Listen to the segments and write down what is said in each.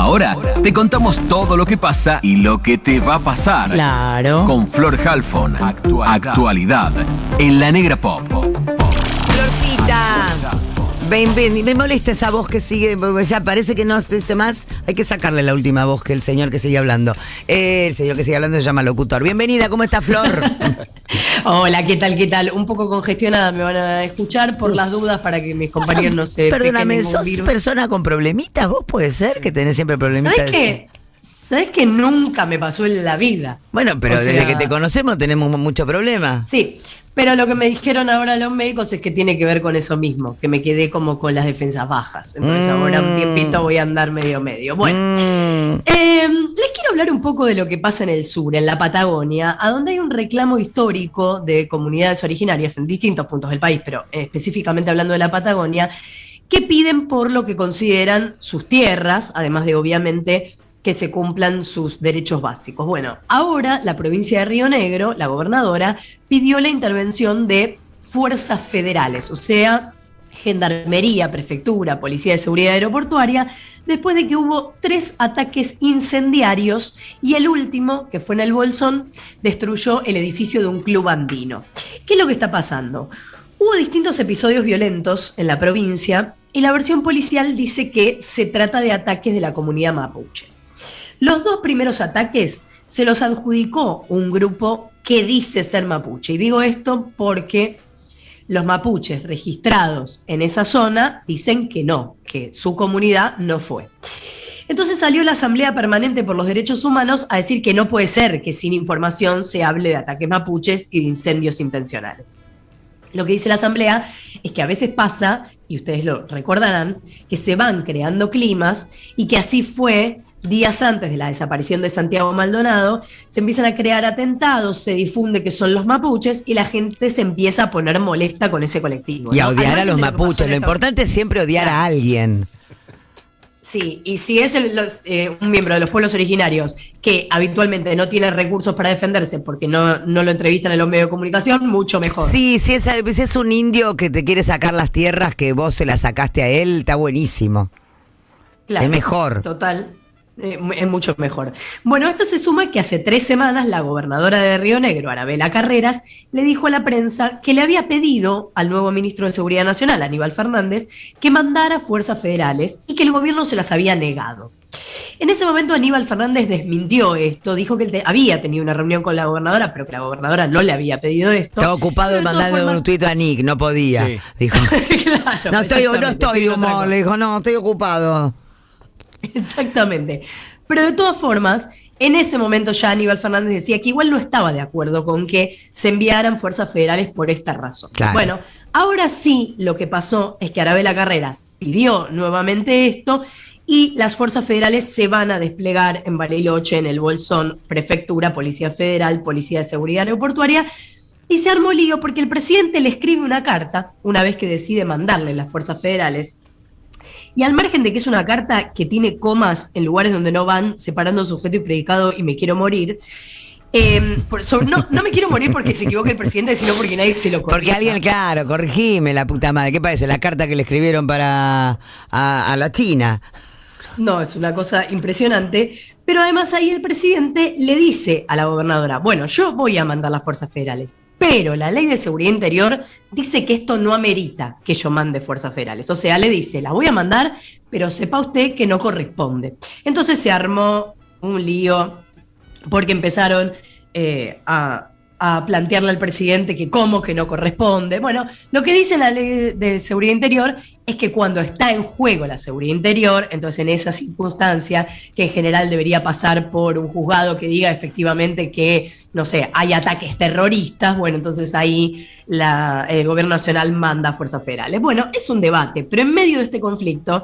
Ahora te contamos todo lo que pasa y lo que te va a pasar. Claro. Con Flor Halfon. Actualidad en La Negra Pop. Florcita. Ven, me molesta esa voz que sigue, porque ya parece que no esté más. Hay que sacarle la última voz que el señor que sigue hablando. El señor que sigue hablando se llama locutor. Bienvenida, ¿cómo está Flor? Hola, ¿qué tal? ¿Qué tal? Un poco congestionada, me van a escuchar por las dudas para que mis compañeros no se Perdóname, piquen ¿sos ningún virus. persona con problemitas? ¿Vos puede ser que tenés siempre problemitas? ¿Sabés que nunca me pasó en la vida? Bueno, pero O desde sea, que te conocemos tenemos mucho problema. Sí, pero lo que me dijeron ahora los médicos es que tiene que ver con eso mismo, que me quedé como con las defensas bajas. Entonces ahora un tiempito voy a andar medio. Bueno, les quiero hablar un poco de lo que pasa en el sur, en la Patagonia, a donde hay un reclamo histórico de comunidades originarias en distintos puntos del país, pero específicamente hablando de la Patagonia, que piden por lo que consideran sus tierras, además de obviamente que se cumplan sus derechos básicos. Bueno, ahora la provincia de Río Negro, la gobernadora, pidió la intervención de fuerzas federales, o sea, Gendarmería, Prefectura, Policía de Seguridad Aeroportuaria, después de que hubo 3 ataques incendiarios y el último, que fue en el Bolsón, destruyó el edificio de un club andino. ¿Qué es lo que está pasando? Hubo distintos episodios violentos en la provincia y la versión policial dice que se trata de ataques de la comunidad mapuche. Los 2 primeros ataques se los adjudicó un grupo que dice ser mapuche. Y digo esto porque los mapuches registrados en esa zona dicen que no, que su comunidad no fue. Entonces salió la Asamblea Permanente por los Derechos Humanos a decir que no puede ser que sin información se hable de ataques mapuches y de incendios intencionales. Lo que dice la Asamblea es que a veces pasa, y ustedes lo recordarán, que se van creando climas y que así fue días antes de la desaparición de Santiago Maldonado, se empiezan a crear atentados, se difunde que son los mapuches y la gente se empieza a poner molesta con ese colectivo. Y ¿no? a odiar a los mapuches. Lo Estados importante es siempre odiar a alguien. Sí, y si es un miembro de los pueblos originarios que habitualmente no tiene recursos para defenderse porque no lo entrevistan en los medios de comunicación, mucho mejor. Sí, si es un indio que te quiere sacar las tierras que vos se las sacaste a él, está buenísimo. Claro, es mejor. Total. Es mucho mejor. Bueno, esto se suma que hace 3 semanas la gobernadora de Río Negro, Arabela Carreras, le dijo a la prensa que le había pedido al nuevo ministro de Seguridad Nacional, Aníbal Fernández, que mandara fuerzas federales y que el gobierno se las había negado. En ese momento Aníbal Fernández desmintió esto, dijo que él había tenido una reunión con la gobernadora, pero que la gobernadora no le había pedido esto. Estaba ocupado de mandarle un tuit a Nick, no podía. Sí. Dijo, claro, no estoy de humor, le dijo, no, estoy ocupado. Exactamente. Pero de todas formas, en ese momento ya Aníbal Fernández decía que igual no estaba de acuerdo con que se enviaran fuerzas federales por esta razón. Claro. Bueno, ahora sí lo que pasó es que Arabela Carreras pidió nuevamente esto y las fuerzas federales se van a desplegar en Bariloche, en el Bolsón, Prefectura, Policía Federal, Policía de Seguridad Aeroportuaria. Y se armó lío porque el presidente le escribe una carta, una vez que decide mandarle las fuerzas federales. Y al margen de que es una carta que tiene comas en lugares donde no van, separando sujeto y predicado y me quiero morir, no me quiero morir porque se equivoque el presidente, sino porque nadie se lo corrija. Porque alguien, claro, corregime la puta madre. ¿Qué parece? La carta que le escribieron a la China. No, es una cosa impresionante. Pero además ahí el presidente le dice a la gobernadora, bueno, yo voy a mandar las fuerzas federales, pero la ley de seguridad interior dice que esto no amerita que yo mande fuerzas federales. O sea, le dice, las voy a mandar, pero sepa usted que no corresponde. Entonces se armó un lío porque empezaron a plantearle al presidente que cómo que no corresponde. Bueno, lo que dice la ley de seguridad interior es que cuando está en juego la seguridad interior, entonces en esa circunstancia, que en general debería pasar por un juzgado que diga efectivamente que, no sé, hay ataques terroristas, bueno, entonces ahí el gobierno nacional manda fuerzas federales. Bueno, es un debate, pero en medio de este conflicto,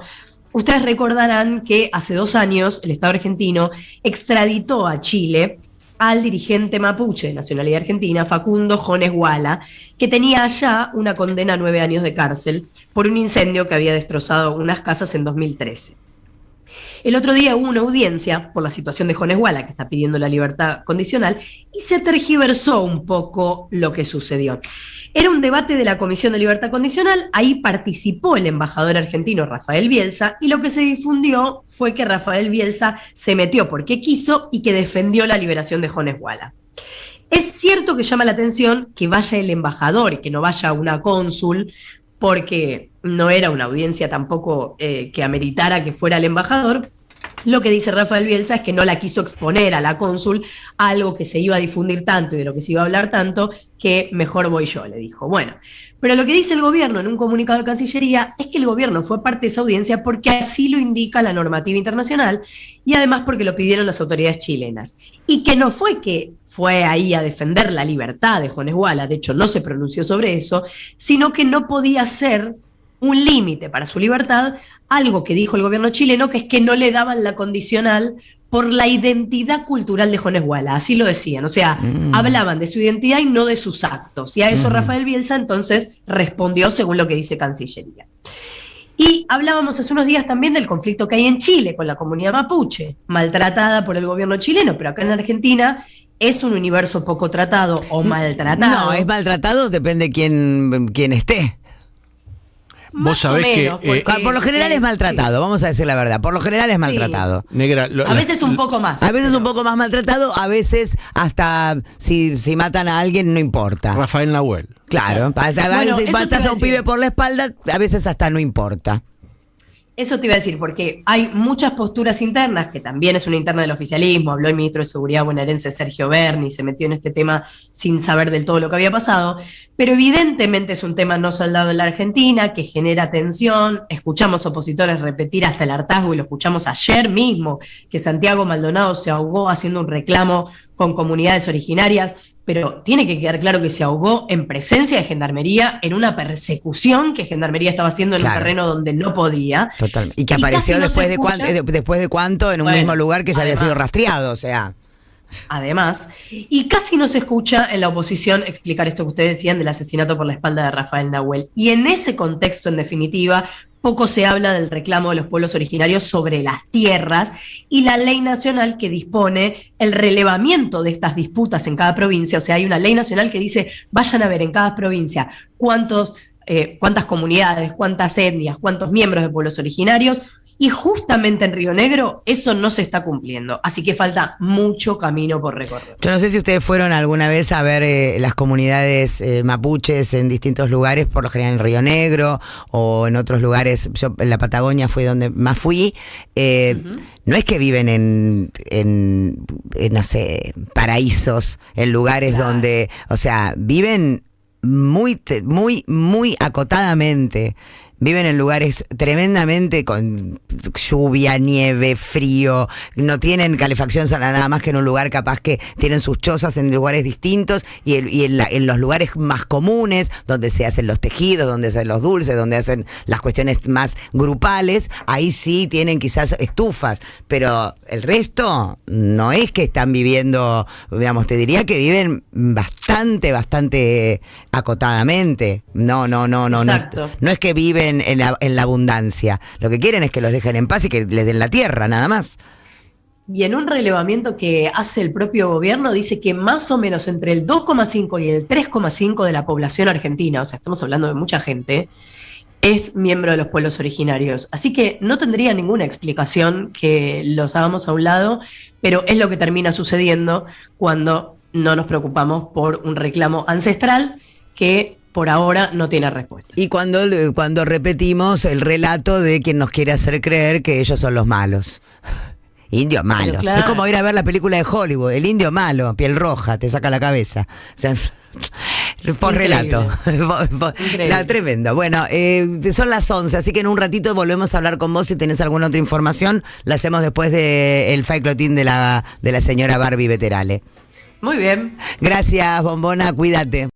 ustedes recordarán que hace 2 años el Estado argentino extraditó a Chile al dirigente mapuche de nacionalidad argentina, Facundo Jones Guala, que tenía ya una condena a 9 años de cárcel por un incendio que había destrozado unas casas en 2013. El otro día hubo una audiencia por la situación de Jones Guala, que está pidiendo la libertad condicional, y se tergiversó un poco lo que sucedió. Era un debate de la Comisión de Libertad Condicional, ahí participó el embajador argentino Rafael Bielsa, y lo que se difundió fue que Rafael Bielsa se metió porque quiso y que defendió la liberación de Jones Walla. Es cierto que llama la atención que vaya el embajador y que no vaya una cónsul, porque no era una audiencia tampoco que ameritara que fuera el embajador. Lo que dice Rafael Bielsa es que no la quiso exponer a la cónsul a algo que se iba a difundir tanto y de lo que se iba a hablar tanto, que mejor voy yo, le dijo. Bueno, pero lo que dice el gobierno en un comunicado de Cancillería es que el gobierno fue parte de esa audiencia porque así lo indica la normativa internacional y además porque lo pidieron las autoridades chilenas. Y que no fue que fue ahí a defender la libertad de Jones Walla, de hecho no se pronunció sobre eso, sino que no podía ser un límite para su libertad, algo que dijo el gobierno chileno, que es que no le daban la condicional por la identidad cultural de Jones Walla, así lo decían, o sea, hablaban de su identidad y no de sus actos, y a eso Rafael Bielsa entonces respondió según lo que dice Cancillería. Y hablábamos hace unos días también del conflicto que hay en Chile con la comunidad mapuche, maltratada por el gobierno chileno, pero acá en Argentina es un universo poco tratado o maltratado. No, es maltratado, depende quién esté. Vos sabés que por lo general es maltratado, vamos a decir la verdad. Por lo general es maltratado. Sí. Negra, a veces un poco más. A veces un poco más maltratado, a veces hasta si matan a alguien no importa. Rafael Nahuel. Claro, si matas a un pibe por la espalda, a veces hasta no importa. Eso te iba a decir, porque hay muchas posturas internas, que también es una interna del oficialismo, habló el ministro de Seguridad bonaerense Sergio Berni, se metió en este tema sin saber del todo lo que había pasado, pero evidentemente es un tema no saldado en la Argentina, que genera tensión, escuchamos opositores repetir hasta el hartazgo, y lo escuchamos ayer mismo, que Santiago Maldonado se ahogó haciendo un reclamo con comunidades originarias, pero tiene que quedar claro que se ahogó en presencia de Gendarmería, en una persecución que Gendarmería estaba haciendo en un terreno donde no podía. Totalmente. Y que apareció después de cuánto en un mismo lugar que ya había sido rastreado, o sea. Además, y casi no se escucha en la oposición explicar esto que ustedes decían del asesinato por la espalda de Rafael Nahuel. Y en ese contexto, en definitiva, poco se habla del reclamo de los pueblos originarios sobre las tierras y la ley nacional que dispone el relevamiento de estas disputas en cada provincia. O sea, hay una ley nacional que dice, vayan a ver en cada provincia cuántas comunidades, cuántas etnias, cuántos miembros de pueblos originarios. Y justamente en Río Negro eso no se está cumpliendo, así que falta mucho camino por recorrer. Yo no sé si ustedes fueron alguna vez a ver las comunidades mapuches en distintos lugares, por lo general en Río Negro o en otros lugares. Yo en la Patagonia fue donde más fui. No es que viven en no sé, paraísos, en lugares donde, o sea, viven muy acotadamente. Viven en lugares tremendamente con lluvia, nieve, frío, no tienen calefacción nada más que en un lugar capaz que tienen sus chozas en lugares distintos y en los lugares más comunes, donde se hacen los tejidos, donde se hacen los dulces, donde hacen las cuestiones más grupales, ahí sí tienen quizás estufas, pero el resto no es que están viviendo, digamos, te diría que viven bastante acotadamente. No. Exacto. No es que viven en la abundancia. Lo que quieren es que los dejen en paz y que les den la tierra, nada más. Y en un relevamiento que hace el propio gobierno, dice que más o menos entre el 2,5 y el 3,5 de la población argentina, o sea, estamos hablando de mucha gente, es miembro de los pueblos originarios. Así que no tendría ninguna explicación que los hagamos a un lado, pero es lo que termina sucediendo cuando no nos preocupamos por un reclamo ancestral que por ahora no tiene respuesta. Y cuando repetimos el relato de quien nos quiere hacer creer que ellos son los malos. Indio malo. Claro. Es como ir a ver la película de Hollywood. El indio malo, piel roja, te saca la cabeza. O sea, por relato. Tremendo. Bueno, son las 11, así que en un ratito volvemos a hablar con vos. Si tenés alguna otra información, la hacemos después del Faiclotín de la señora Barbie Veterale. Muy bien. Gracias, Bombona, cuídate.